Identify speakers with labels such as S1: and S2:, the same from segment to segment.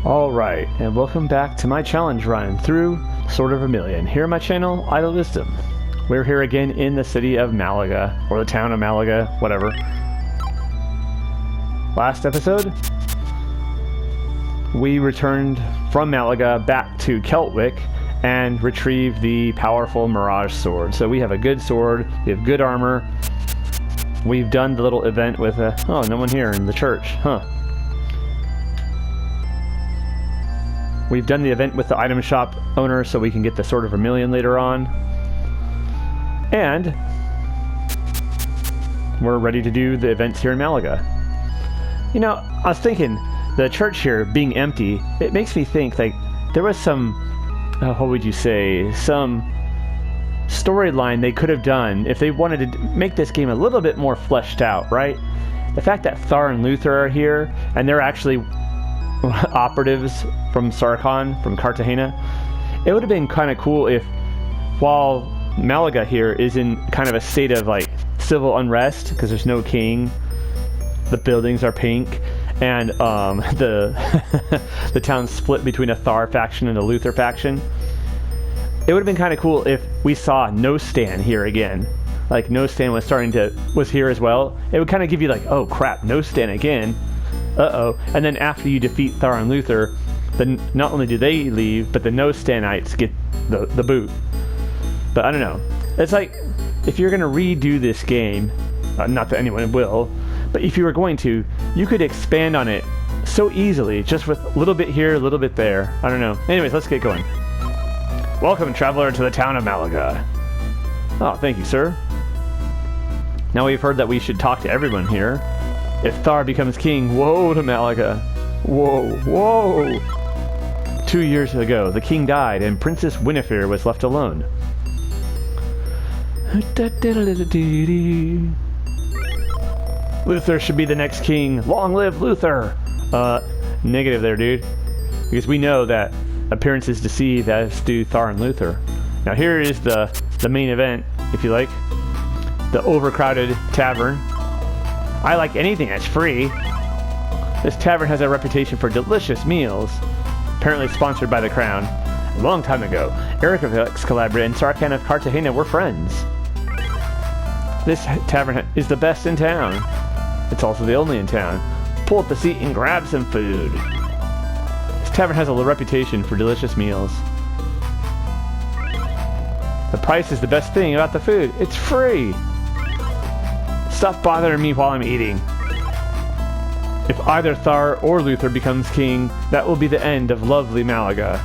S1: Alright, and welcome back to my challenge run through Sword of Vermilion. Here on my channel, Idle Wisdom. We're here again in the city of Malaga, or the town of Malaga, whatever. Last episode, we returned from Malaga back to Keltwick and retrieved the powerful Mirage sword. So we have a good sword, we have good armor. We've done the little event with oh, no one here in the church, huh. We've done the event with the item shop owner so we can get the Sword of Vermilion later on. And we're ready to do the events here in Malaga. You know, I was thinking, the church here being empty, it makes me think like there was some, what would you say, some storyline they could have done if they wanted to make this game a little bit more fleshed out, right? The fact that Thar and Luther are here, and they're actually operatives from Sarkhan, from Cartagena. It would have been kind of cool if, while Malaga here is in kind of a state of like civil unrest because there's no king, the buildings are pink, and the town's split between a Thar faction and a Luther faction. It would have been kind of cool if we saw No Stan here again. Like No Stan was here as well. It would kind of give you like, oh crap, No Stan again. Uh-oh. And then after you defeat Thar and Luther, then not only do they leave, but the No Stanites get the boot. But I don't know. It's like, if you're going to redo this game, not that anyone will, but if you were going to, you could expand on it so easily, just with a little bit here, a little bit there. I don't know. Anyways, let's get going. Welcome, traveler, to the town of Malaga. Oh, thank you, sir. Now we've heard that we should talk to everyone here. If Thar becomes king, woe to Malaga. Whoa, whoa. 2 years ago, the king died and Princess Wynifer was left alone. Luther should be the next king. Long live Luther! Negative there, dude. Because we know that appearances deceive, as do Thar and Luther. Now here is the main event, if you like. The overcrowded tavern. I like anything that's free. This tavern has a reputation for delicious meals. Apparently sponsored by the crown. A long time ago, Eric of Excalibur and Sarkhan of Cartagena were friends. This tavern is the best in town. It's also the only in town. Pull up a seat and grab some food. This tavern has a reputation for delicious meals. The price is the best thing about the food. It's free. Stop bothering me while I'm eating. If either Thar or Luther becomes king, that will be the end of lovely Malaga.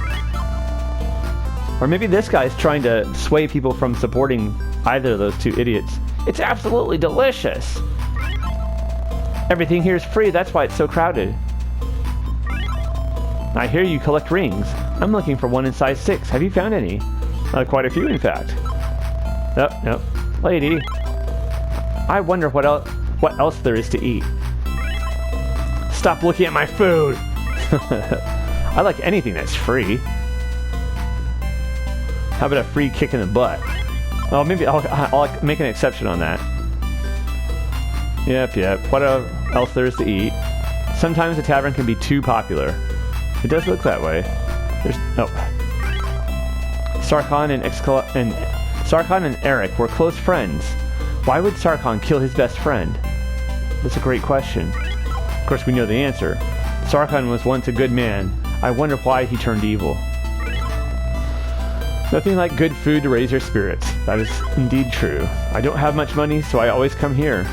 S1: Or maybe this guy's trying to sway people from supporting either of those two idiots. It's absolutely delicious. Everything here is free, that's why it's so crowded. I hear you collect rings. I'm looking for one in size 6. Have you found any? Quite a few, in fact. Nope. Lady. I wonder what else there is to eat. Stop looking at my food! I like anything that's free. How about a free kick in the butt? Oh, maybe I'll make an exception on that. Yep. What else there is to eat? Sometimes a tavern can be too popular. It does look that way. Sarkhan and Eric were close friends. Why would Sarkhan kill his best friend? That's a great question. Of course, we know the answer. Sarkhan was once a good man. I wonder why he turned evil. Nothing like good food to raise your spirits. That is indeed true. I don't have much money, so I always come here.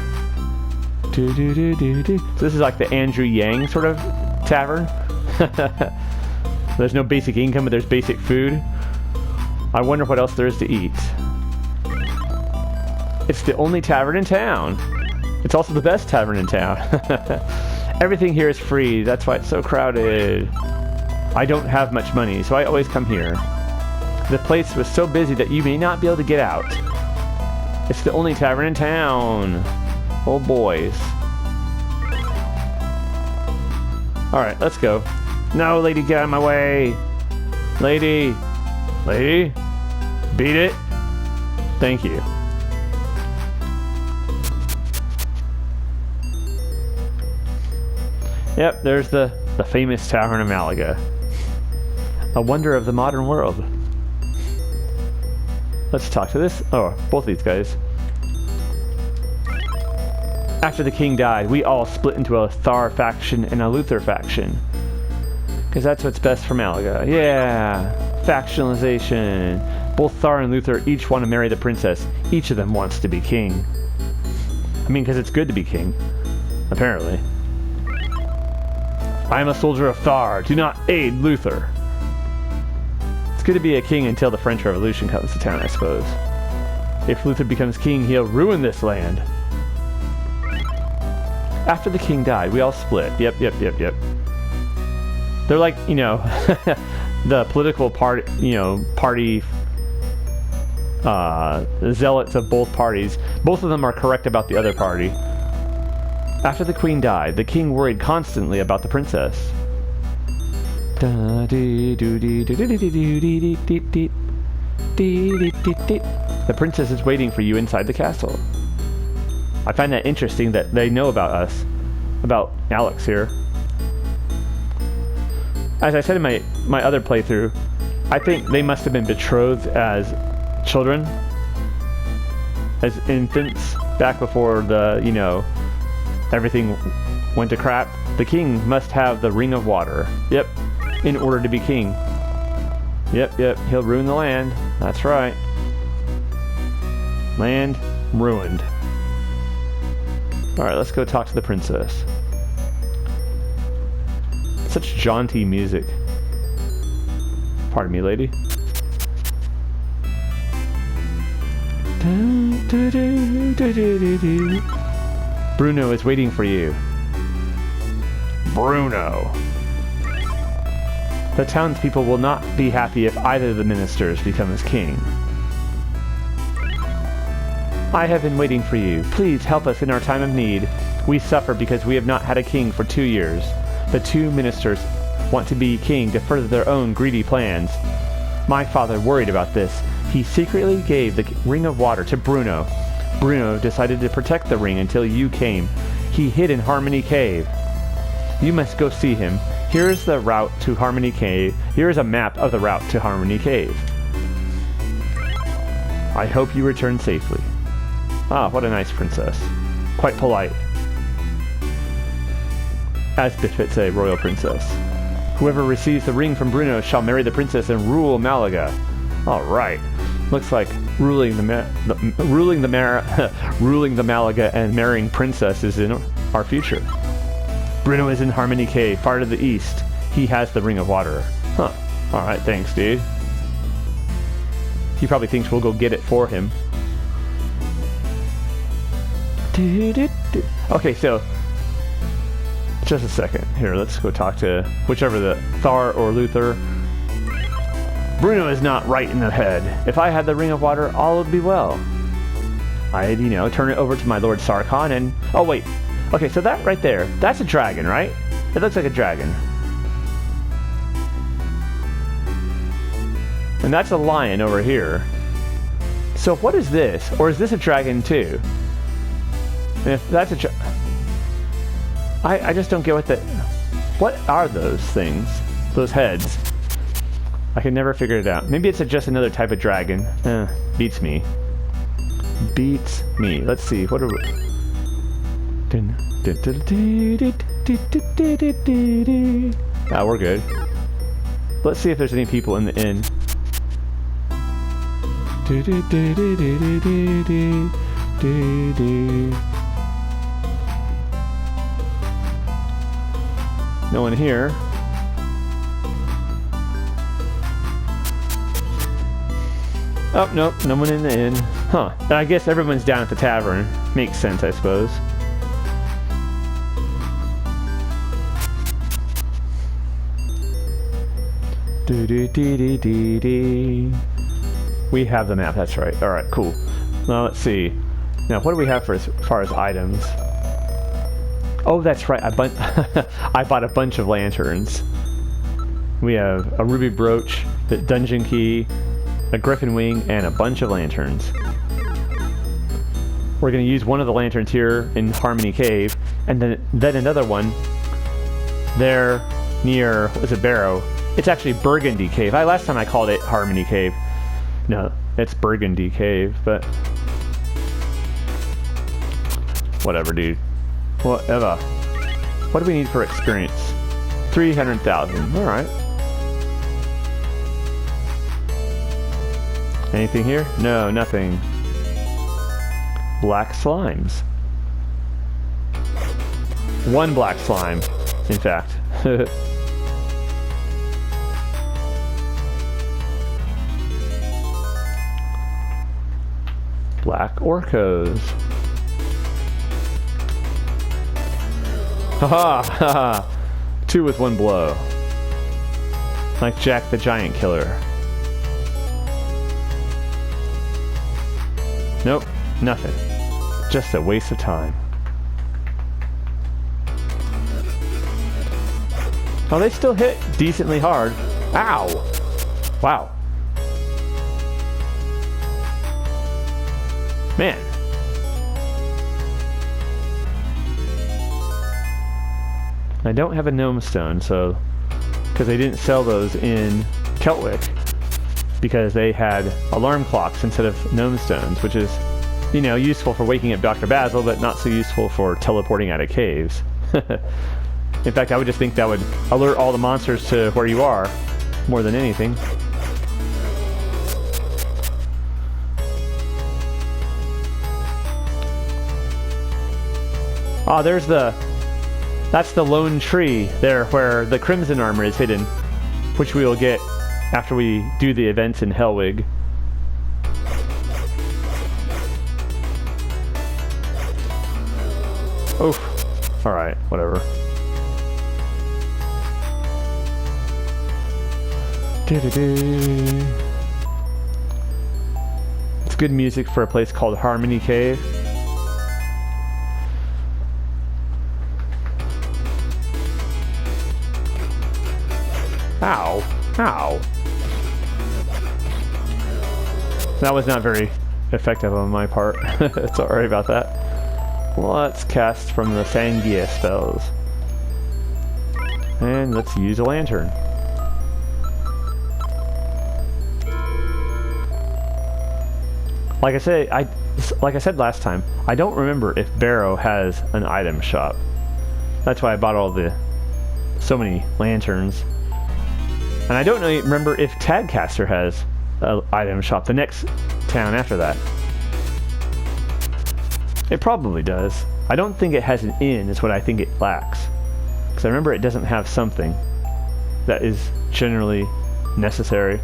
S1: So this is like the Andrew Yang sort of tavern. There's no basic income, but there's basic food. I wonder what else there is to eat. It's the only tavern in town. It's also the best tavern in town. Everything here is free. That's why it's so crowded. I don't have much money, so I always come here. The place was so busy that you may not be able to get out. It's the only tavern in town. Oh, boys. Alright, let's go. No, lady, get out of my way. Lady. Beat it. Thank you. Yep, there's the The famous tavern of Malaga. A wonder of the modern world. Let's talk to this. Oh, both these guys. After the king died, we all split into a Thar faction and a Luther faction. Because that's what's best for Malaga. Yeah! Factionalization. Both Thar and Luther each want to marry the princess. Each of them wants to be king. I mean, because it's good to be king. Apparently. I am a soldier of Thar. Do not aid Luther. It's good to be a king until the French Revolution comes to town, I suppose. If Luther becomes king, he'll ruin this land. After the king died, we all split. Yep. They're like, you know, the political party, zealots of both parties. Both of them are correct about the other party. After the queen died, the king worried constantly about the princess. The princess is waiting for you inside the castle. I find that interesting that they know about us. About Alex here. As I said in my other playthrough, I think they must have been betrothed as children. As infants. Back before the, everything went to crap. The king must have the ring of water. Yep. In order to be king. Yep. He'll ruin the land. That's right. Land ruined. Alright, let's go talk to the princess. Such jaunty music. Pardon me, lady. Bruno is waiting for you. Bruno. The townspeople will not be happy if either of the ministers becomes king. I have been waiting for you. Please help us in our time of need. We suffer because we have not had a king for 2 years. The two ministers want to be king to further their own greedy plans. My father worried about this. He secretly gave the ring of water to Bruno. Bruno decided to protect the ring until you came. He hid in Harmony Cave. You must go see him. Here is the route to Harmony Cave. Here is a map of the route to Harmony Cave. I hope you return safely. Ah, what a nice princess. Quite polite. As befits a royal princess. Whoever receives the ring from Bruno shall marry the princess and rule Malaga. Alright. Looks like ruling the Malaga and marrying princess is in our future. Bruno is in Harmony Cave, far to the east. He has the ring of water. Huh. Alright, thanks, dude. He probably thinks we'll go get it for him. Okay, so just a second. Here, let's go talk to whichever the Thar or Luther. Bruno is not right in the head. If I had the ring of water, all would be well. I'd, turn it over to my Lord Sarkhan and... Oh, wait. Okay, so that right there, that's a dragon, right? It looks like a dragon. And that's a lion over here. So what is this? Or is this a dragon too? And if that's a I just don't get what are those things? Those heads? I can never figure it out. Maybe it's just another type of dragon. Beats me. Beats me. Let's see. What are we... Ah, we're good. Let's see if there's any people in the inn. No one here. Oh, nope, no one in the inn. Huh. I guess everyone's down at the tavern. Makes sense, I suppose. We have the map, that's right. Alright, cool. Now, let's see. Now, what do we have for as far as items? Oh, that's right. I bought a bunch of lanterns. We have a ruby brooch, the dungeon key, a griffin wing, and a bunch of lanterns. We're going to use one of the lanterns here in Harmony Cave, and then another one there near, was it Barrow? It's actually Burgundy Cave. Last time I called it Harmony Cave. No, it's Burgundy Cave, but whatever, dude. Whatever. What do we need for experience? 300,000. All right. Anything here? No, nothing. Black slimes. One black slime, in fact. Black orcos. Haha! Haha! 2 with 1 blow. Like Jack the Giant Killer. Nope, nothing. Just a waste of time. Oh, they still hit decently hard. Ow! Wow. Man. I don't have a gnome stone, so... because they didn't sell those in Keltwick. Because they had alarm clocks instead of gnome stones, which is, you know, useful for waking up Dr. Basil, but not so useful for teleporting out of caves. In fact, I would just think that would alert all the monsters to where you are, more than anything. Ah, there's that's the lone tree there where the crimson armor is hidden, which we will get after we do the events in Hellwig. Oof. Alright, whatever. It's good music for a place called Harmony Cave. Ow. Ow. That was not very effective on my part. Sorry about that. Let's cast from the Sangia spells. And let's use a lantern. Like I said last time, I don't remember if Barrow has an item shop. That's why I bought so many lanterns. And I don't remember if Tagcaster has an item shop, the next town after that. It probably does. I don't think it has an inn, is what I think it lacks. Because I remember it doesn't have something that is generally necessary.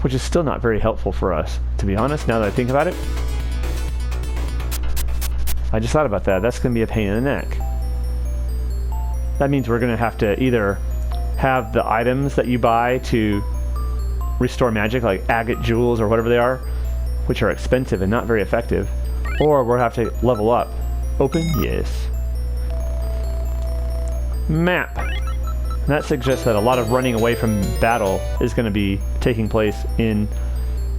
S1: Which is still not very helpful for us, to be honest, now that I think about it. I just thought about that. That's going to be a pain in the neck. That means we're going to have to either have the items that you buy to restore magic, like agate jewels or whatever they are, which are expensive and not very effective, or we'll have to level up. Open? Yes. Map. And that suggests that a lot of running away from battle is going to be taking place in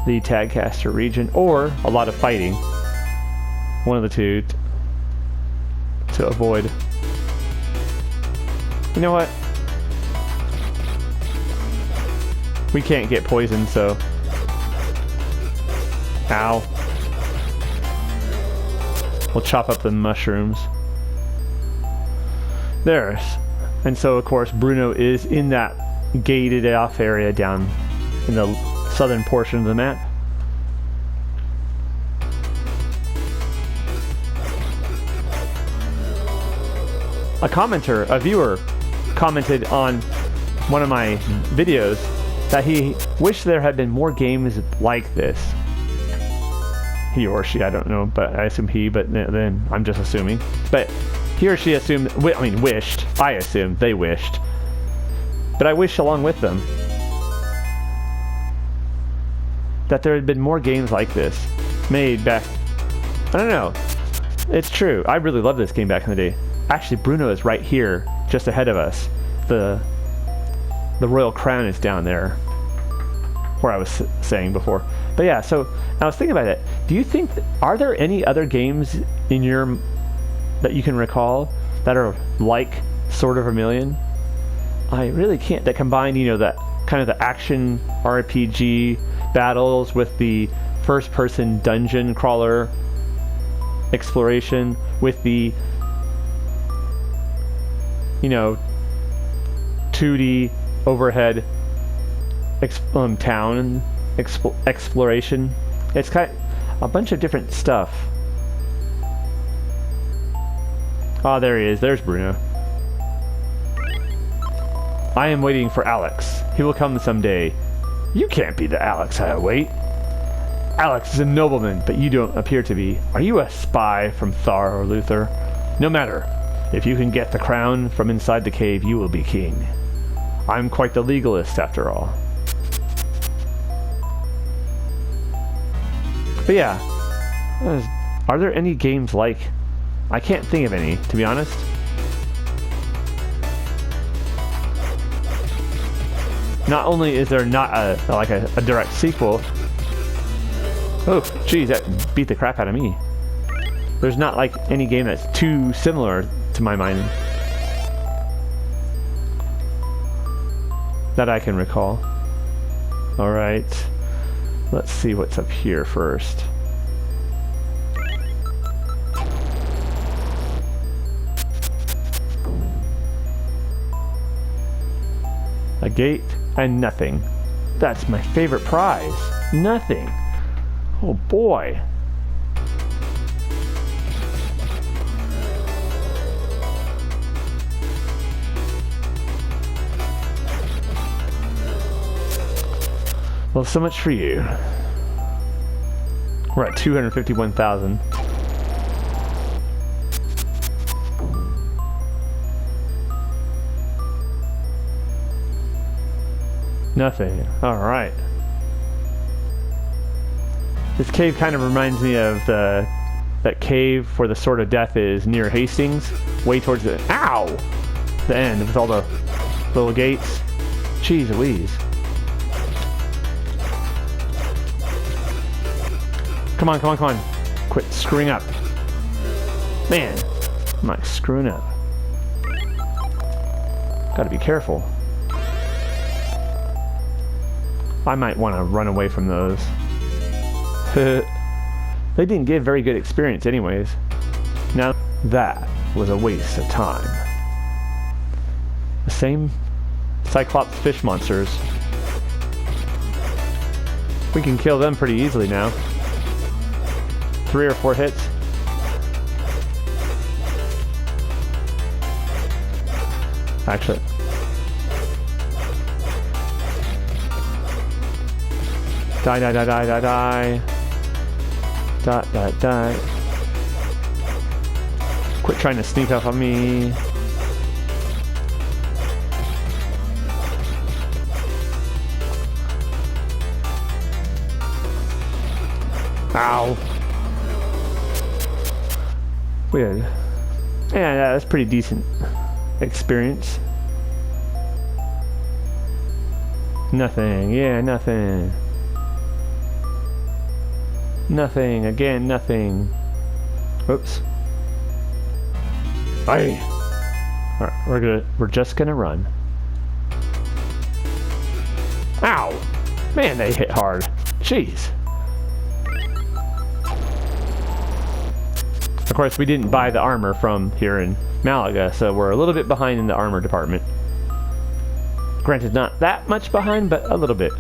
S1: the Tagcaster region, or a lot of fighting. One of the two to avoid. You know what? We can't get poisoned, so... Ow. We'll chop up the mushrooms. There's... And so, of course, Bruno is in that gated off area down in the southern portion of the map. A viewer, commented on one of my videos that he wished there had been more games like this. He or she, I don't know, but I assume he, but then I'm just assuming. But he or she assumed, wished. I assumed they wished. But I wish along with them that there had been more games like this made back... I don't know. It's true. I really loved this game back in the day. Actually, Bruno is right here, just ahead of us. The Royal Crown is down there, where I was saying before. But yeah, so I was thinking about it. Do you think, are there any other games in that you can recall that are like Sword of Vermilion. I really can't. That combined, you know, that kind of the action RPG battles with the first-person dungeon crawler exploration with the, you know, 2D overhead town exploration. It's kind of a bunch of different stuff. Oh, there he is. There's Bruno. I am waiting for Alex. He will come someday. You can't be the Alex I await. Alex is a nobleman, but you don't appear to be. Are you a spy from Thar or Luther? No matter. If you can get the crown from inside the cave, you will be king. I'm quite the legalist, after all. But yeah, are there any games like... I can't think of any, to be honest. Not only is there not a direct sequel... Oh, geez, that beat the crap out of me. There's not like any game that's too similar to my mind that I can recall. Alright, let's see what's up here first. A gate and nothing. That's my favorite prize. Nothing. Oh boy. Well, so much for you. We're at 251,000. Nothing. Alright. This cave kind of reminds me of that cave where the Sword of Death is near Hastings. Way towards the... Ow! The end with all the little gates. Jeez Louise. Come on, come on, come on. Quit screwing up. Man, I'm like screwing up. Gotta be careful. I might want to run away from those. They didn't give very good experience anyways. Now that was a waste of time. The same Cyclops fish monsters. We can kill them pretty easily now. 3 or 4 hits. Actually. Die, die, die, die, die, die. Die, die, die. Quit trying to sneak up on me. Ow. Weird. Yeah, that's pretty decent experience. Nothing. Yeah, nothing. Nothing. Again, nothing. Oops. Hey. Alright, we're just gonna run. Ow! Man, they hit hard. Jeez. Of course, we didn't buy the armor from here in Malaga, so we're a little bit behind in the armor department. Granted, not that much behind, but a little bit.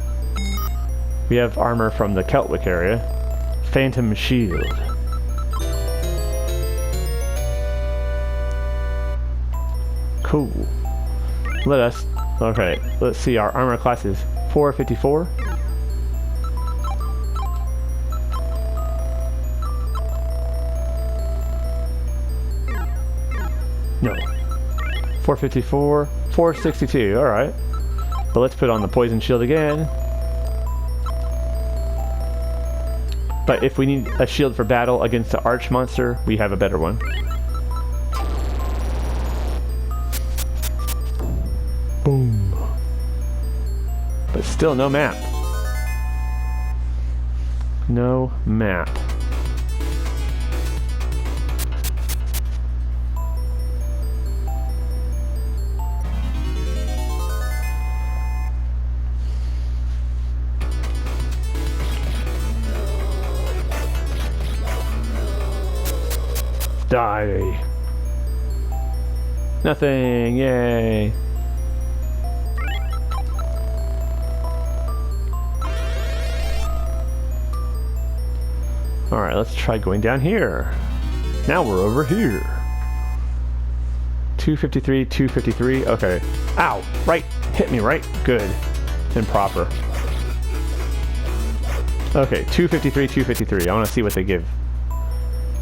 S1: We have armor from the Keltwick area. Phantom Shield. Cool. Okay, let's see, our armor class is 454. No. 454, 462, alright. But let's put on the poison shield again. But if we need a shield for battle against the arch monster, we have a better one. Boom. But still no map. No map. Die. Nothing, yay. Alright, let's try going down here. Now we're over here. 253, 253, okay. Ow, right, hit me, right? Good, and proper. Okay, 253, 253, I want to see what they give.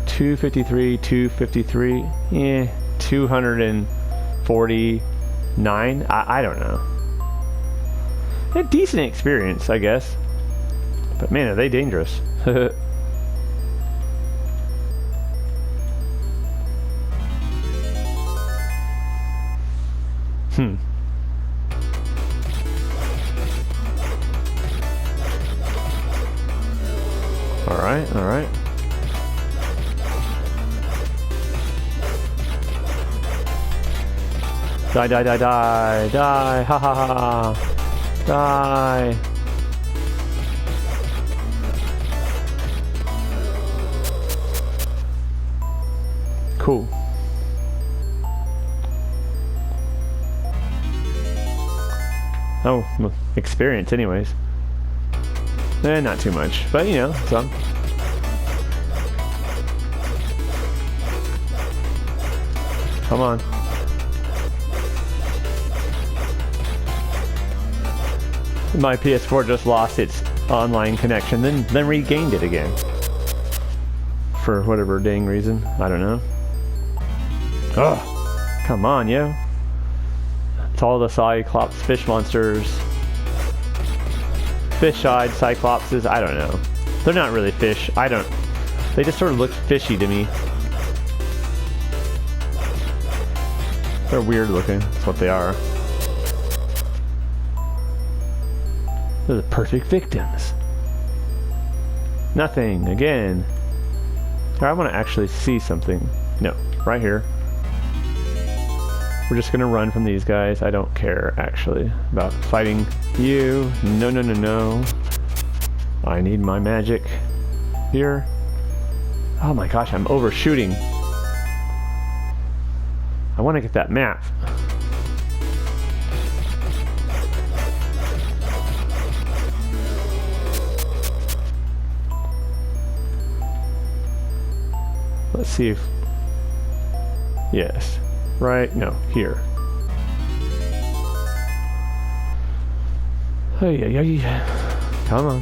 S1: 253, 253, yeah, 249, I don't know. A decent experience, I guess. But man, are they dangerous. Alright, alright. Die, die, die, die, die, ha ha ha, die. Cool. Oh, well, experience anyways. Not too much, but you know, some. Come on. My PS4 just lost its online connection, then regained it again. For whatever dang reason, I don't know. Ugh, come on, yo. It's all the Cyclops fish monsters. Fish-eyed Cyclopses, I don't know. They're not really fish, they just sort of look fishy to me. They're weird looking, that's what they are. They're the perfect victims. Nothing, again. I want to actually see something. No, right here. We're just gonna run from these guys. I don't care, actually, about fighting you. No, no, no, no. I need my magic. Here. Oh my gosh, I'm overshooting. I want to get that map. Let's see if... Yes. Right? No. Here. Hey, hey, hey. Come on.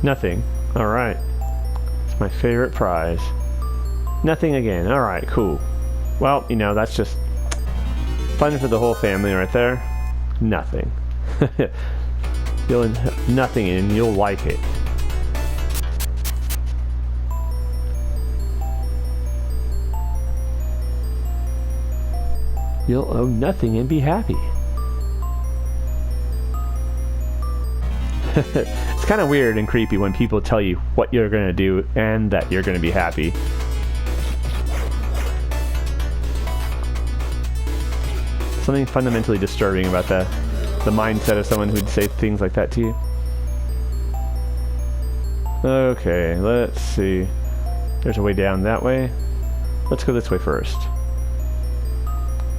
S1: Nothing. Alright. It's my favorite prize. Nothing again. Alright, cool. Well, you know, that's just fun for the whole family right there. Nothing. Nothing, and you'll like it. You'll owe nothing and be happy. It's kind of weird and creepy when people tell you what you're going to do and that you're going to be happy. Something fundamentally disturbing about the mindset of someone who'd say things like that to you. Okay, let's see. There's a way down that way. Let's go this way first.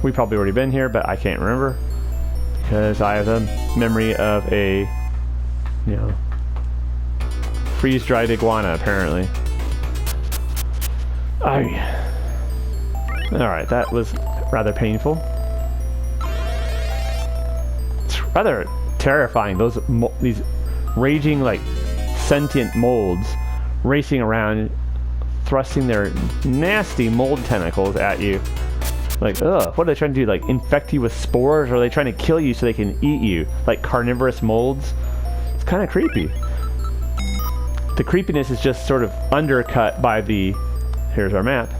S1: We've probably already been here, but I can't remember because I have a memory of a, you know, freeze-dried iguana, apparently. Alright, that was rather painful. It's rather terrifying, these raging, like, sentient molds racing around, thrusting their nasty mold tentacles at you. Like, ugh, what are they trying to do? Like, infect you with spores? Or are they trying to kill you so they can eat you? Like carnivorous molds? It's kind of creepy. The creepiness is just sort of undercut by the, here's our map,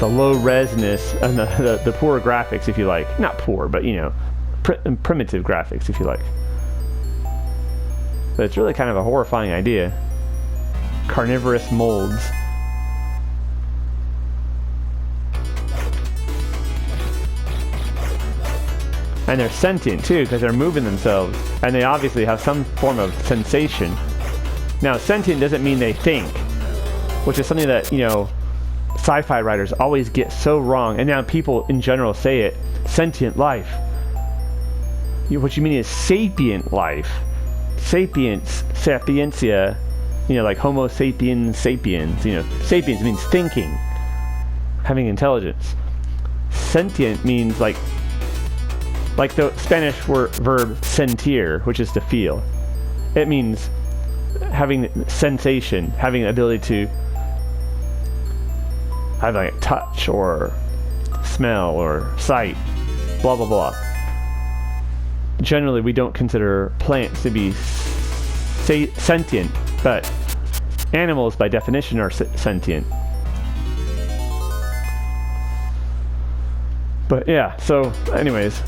S1: the low resness and the poor graphics, if you like. Not poor, but, you know, primitive graphics, if you like. But it's really kind of a horrifying idea. Carnivorous molds. And they're sentient too, because they're moving themselves, and they obviously have some form of sensation. Now, sentient doesn't mean they think, which is something that, you know, sci-fi writers always get so wrong, and now people in general say it. Sentient life. What you mean is sapient life. Sapience, sapientia, you know, like Homo sapiens sapiens, you know, sapiens means thinking, having intelligence. Sentient means like the Spanish verb sentir, which is to feel. It means having sensation, having the ability to have like touch or smell or sight, blah blah blah. Generally, we don't consider plants to be sentient, but animals by definition are sentient. But yeah, so anyways,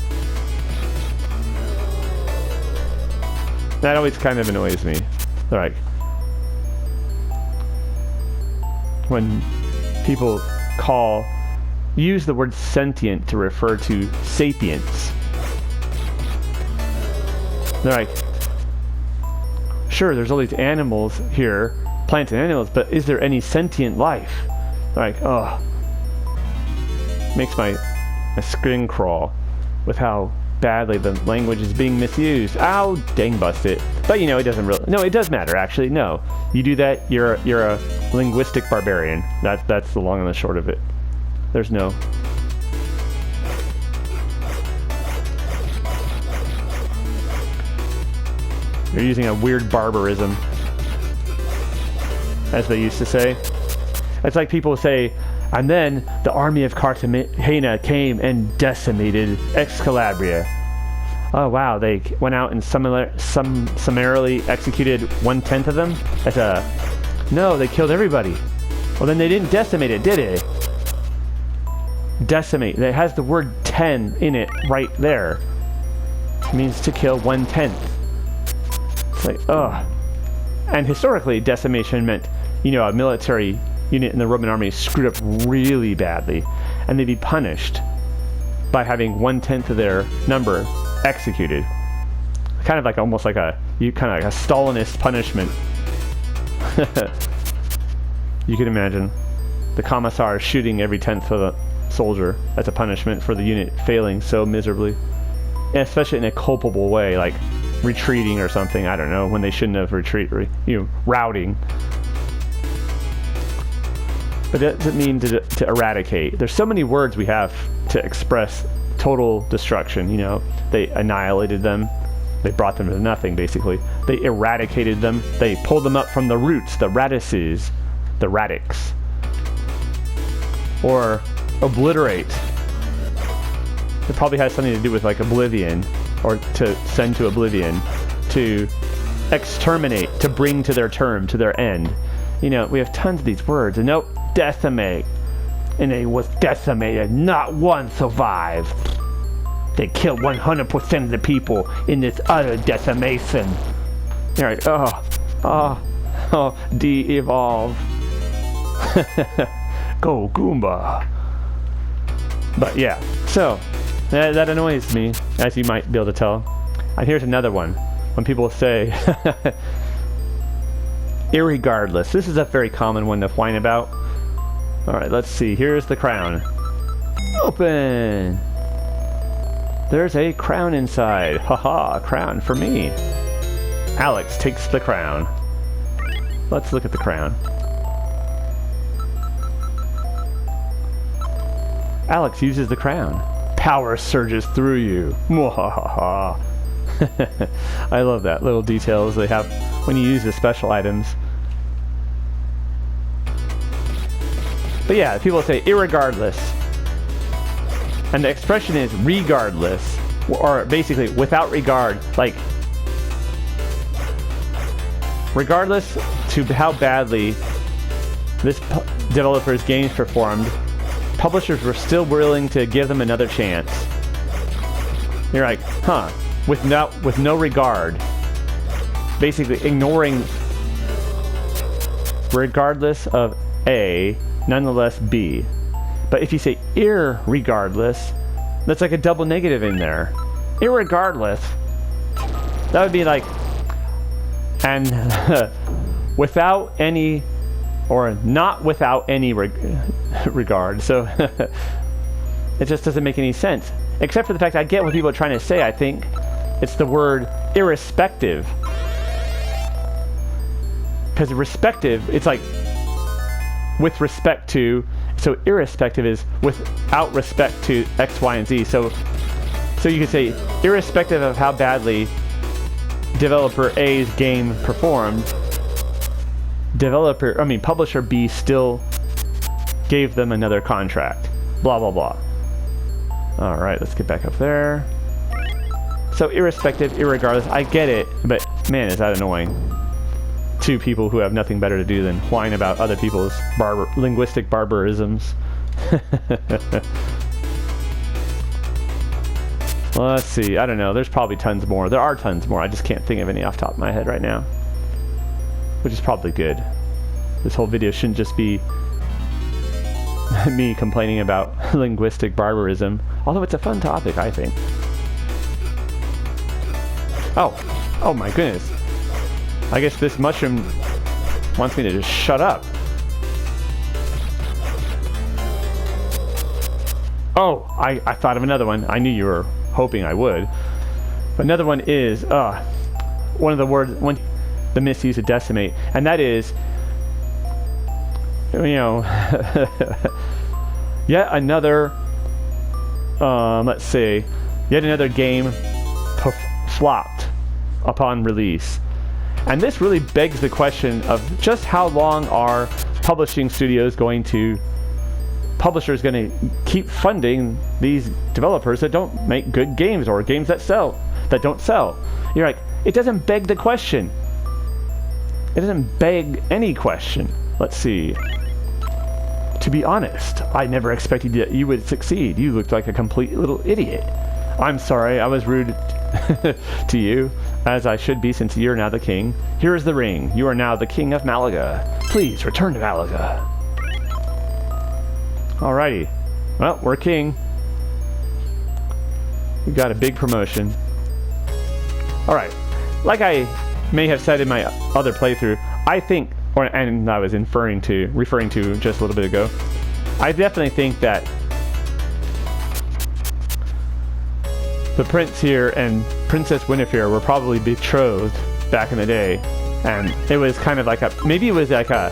S1: that always kind of annoys me. Like when people use the word sentient to refer to sapience. They're like, sure, there's all these animals here, plants and animals, but is there any sentient life? They're like, oh, makes my skin crawl with how badly the language is being misused. Ow, dang bust it. But you know, it doesn't really, no, it does matter actually. No, you do that, you're a linguistic barbarian. That's the long and the short of it. There's no. You're using a weird barbarism, as they used to say. It's like people say, and then the army of Cartagena came and decimated Excalabria. Oh wow, they went out and summarily executed 1/10 of them? No, they killed everybody. Well then they didn't decimate it, did they? Decimate, it has the word 10 in it right there. It means to kill 1/10. It's like, ugh. And historically, decimation meant, you know, a military unit in the Roman army screwed up really badly, and they'd be punished by having 1/10 of their number executed. Kind of like almost like a Stalinist punishment. You can imagine the commissar shooting every 10th of a soldier as a punishment for the unit failing so miserably, and especially in a culpable way, like retreating or something. I don't know, when they shouldn't have routing. But that doesn't mean to eradicate. There's so many words we have to express total destruction. You know, they annihilated them. They brought them to nothing, basically. They eradicated them. They pulled them up from the roots, the radices, the radix. Or obliterate. It probably has something to do with like oblivion, or to send to oblivion, to exterminate, to bring to their term, to their end. You know, we have tons of these words, and nope, decimate. And they was decimated, not one survived. They killed 100% of the people in this utter decimation. You're like, de-evolve. Go Goomba. But yeah, so that annoys me, as you might be able to tell. And here's another one. When people say, irregardless. This is a very common one to whine about. Alright, let's see. Here's the crown. Open! There's a crown inside. Haha, a crown for me. Alex takes the crown. Let's look at the crown. Alex uses the crown. Power surges through you. Mwahaha. I love that little details they have when you use the special items. But yeah, people say irregardless. And the expression is regardless, or basically without regard, like regardless to how badly this developer's games performed, publishers were still willing to give them another chance. You're like, huh, with no regard, basically ignoring regardless of A, nonetheless B. But if you say irregardless, that's like a double negative in there. Irregardless, that would be like, and without any, or not without any regard. So it just doesn't make any sense. Except for the fact I get what people are trying to say. I think it's the word irrespective. Because respective, it's like with respect to, so irrespective is without respect to X, Y, and Z. So you could say irrespective of how badly developer A's game performed, publisher B still gave them another contract. Blah, blah, blah. All right, let's get back up there. So irrespective, irregardless, I get it, but man, is that annoying. Two people who have nothing better to do than whine about other people's linguistic barbarisms. Well, let's see, I don't know, there's probably tons more. There are tons more, I just can't think of any off the top of my head right now. Which is probably good. This whole video shouldn't just be me complaining about linguistic barbarism, although it's a fun topic, I think. Oh my goodness. I guess this mushroom wants me to just shut up. Oh, I thought of another one. I knew you were hoping I would. But another one is, one of the words, the misuse of decimate, and that is, you know, yet another, let's see, yet another game flopped upon release. And this really begs the question of just how long are publishers going to keep funding these developers that don't make good games, or games that don't sell. You're like, it doesn't beg the question. It doesn't beg any question. Let's see. To be honest, I never expected that you would succeed. You looked like a complete little idiot. I'm sorry, I was rude to you, as I should be since you're now the king. Here is the ring. You are now the king of Malaga. Please return to Malaga. Alrighty. Well, we're king. We got a big promotion. Alright. Like I may have said in my other playthrough, I think, and I was referring to just a little bit ago, I definitely think that the prince here and Princess Wynifer were probably betrothed back in the day, and it was kind of like maybe it was like a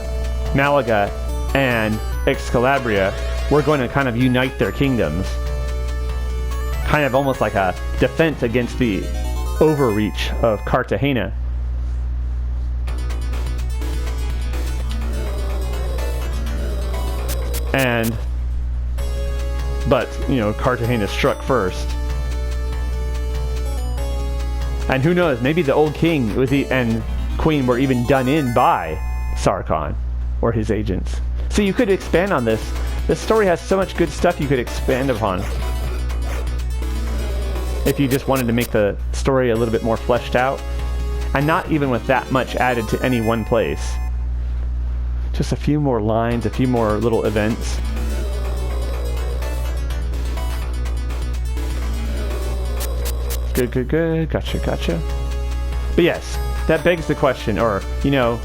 S1: Malaga and Excalabria were going to kind of unite their kingdoms, kind of almost like a defense against the overreach of Cartagena. But you know, Cartagena struck first. And who knows, maybe the old king and queen were even done in by Sarkhan or his agents. So you could expand on this. This story has so much good stuff you could expand upon, if you just wanted to make the story a little bit more fleshed out, and not even with that much added to any one place. Just a few more lines, a few more little events. Good. Gotcha. But yes, that begs the question, or, you know,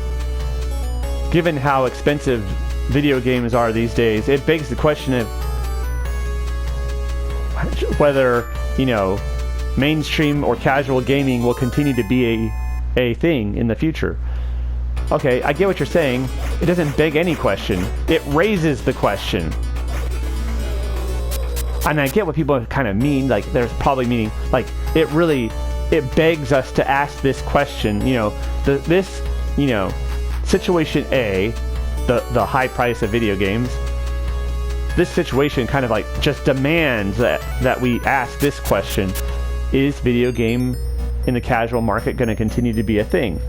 S1: given how expensive video games are these days, it begs the question of whether, you know, mainstream or casual gaming will continue to be a thing in the future. Okay, I get what you're saying. It doesn't beg any question. It raises the question. And I get what people kind of mean, like there's probably meaning, like it begs us to ask this question, you know, this, you know, situation A, the high price of video games, this situation kind of like just demands that we ask this question: is video game in the casual market going to continue to be a thing?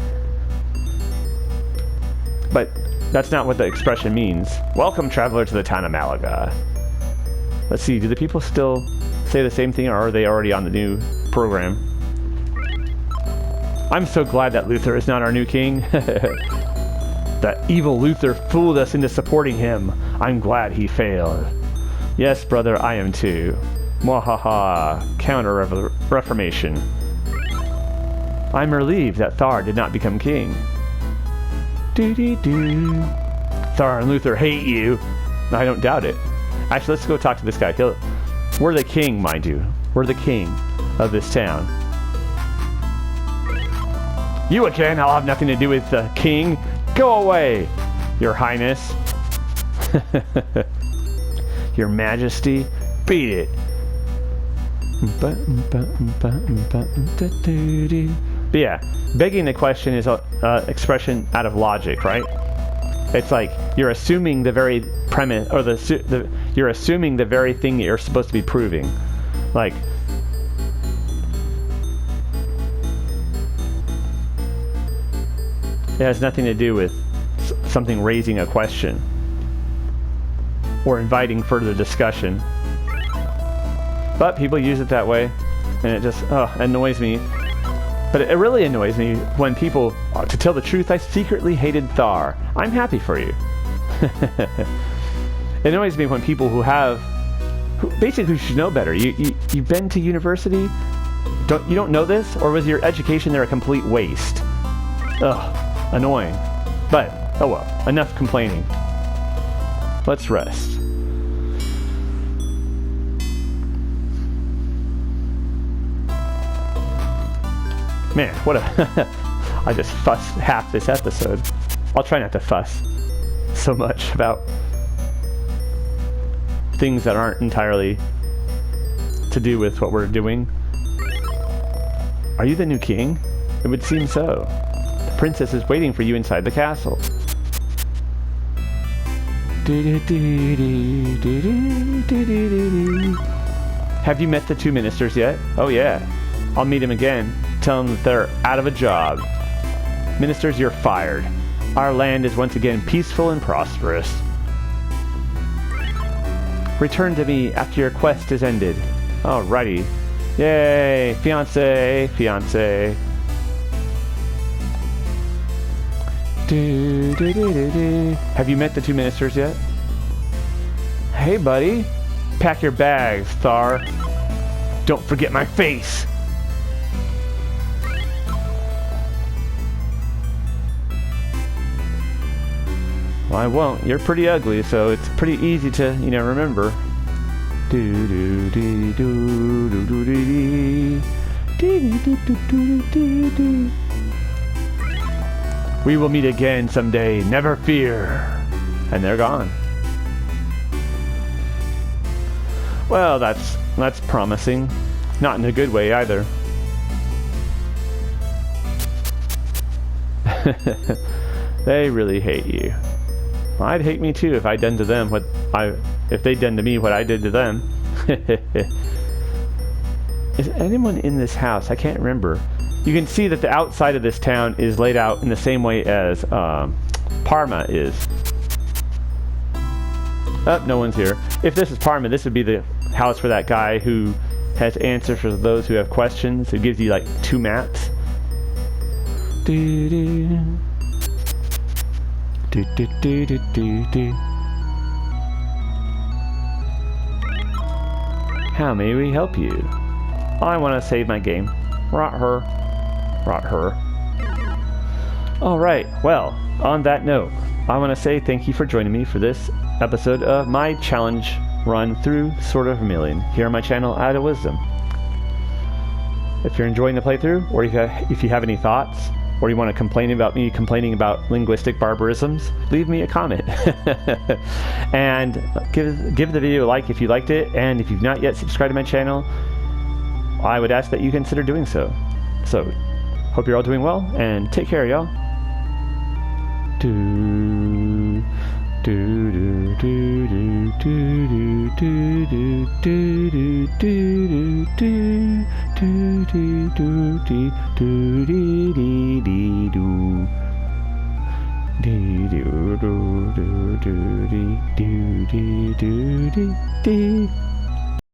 S1: But that's not what the expression means. Welcome, traveler, to the town of Malaga. Let's see, do the people still say the same thing, or are they already on the new program? I'm so glad that Luther is not our new king. That evil Luther fooled us into supporting him. I'm glad he failed. Yes, brother, I am too. Mwahaha, counter-reformation. I'm relieved that Thar did not become king. Doo-dee-doo. Thar and Luther hate you. I don't doubt it. Actually, let's go talk to this guy. We're the king, mind you. We're the king of this town. You again? I'll have nothing to do with the king. Go away, your highness. Your majesty. Beat it. But yeah, begging the question is an expression out of logic, right? It's like you're assuming the very premise, or you're assuming the very thing that you're supposed to be proving. Like, it has nothing to do with something raising a question or inviting further discussion. But people use it that way, and it just annoys me. But it really annoys me when people, to tell the truth, I secretly hated Thar. I'm happy for you. It annoys me when people who basically should know better. You've been to university? You don't know this? Or was your education there a complete waste? Ugh, annoying. But, oh well, enough complaining. Let's rest. Man, what a... I just fussed half this episode. I'll try not to fuss so much about things that aren't entirely to do with what we're doing. Are you the new king? It would seem so. The princess is waiting for you inside the castle. Have you met the two ministers yet? Oh yeah. I'll meet him again. Tell them that they're out of a job. Ministers, you're fired. Our land is once again peaceful and prosperous. Return to me after your quest is ended. Alrighty. Yay! Fiancé! Fiancé! Have you met the two ministers yet? Hey, buddy. Pack your bags, Thar. Don't forget my face! Well, I won't. You're pretty ugly, so it's pretty easy to, remember. We will meet again someday, never fear. And they're gone. Well, that's promising. Not in a good way either. They really hate you. Well, I'd hate me too if I'd done to them if they'd done to me what I did to them. Is anyone in this house? I can't remember. You can see that the outside of this town is laid out in the same way as Parma is. Oh, no one's here. If this is Parma, this would be the house for that guy who has answers for those who have questions. It gives you like 2 maps. How may we help you? I want to save my game. Rot her. Rot her. Alright, well, on that note, I want to say thank you for joining me for this episode of my challenge run through Sword of Vermilion here on my channel, Out of Wisdom. If you're enjoying the playthrough, or if you have any thoughts, or you want to complain about me complaining about linguistic barbarisms, leave me a comment. And give the video a like if you liked it, and if you've not yet subscribed to my channel, I would ask that you consider doing so. So, hope you're all doing well, and take care, y'all.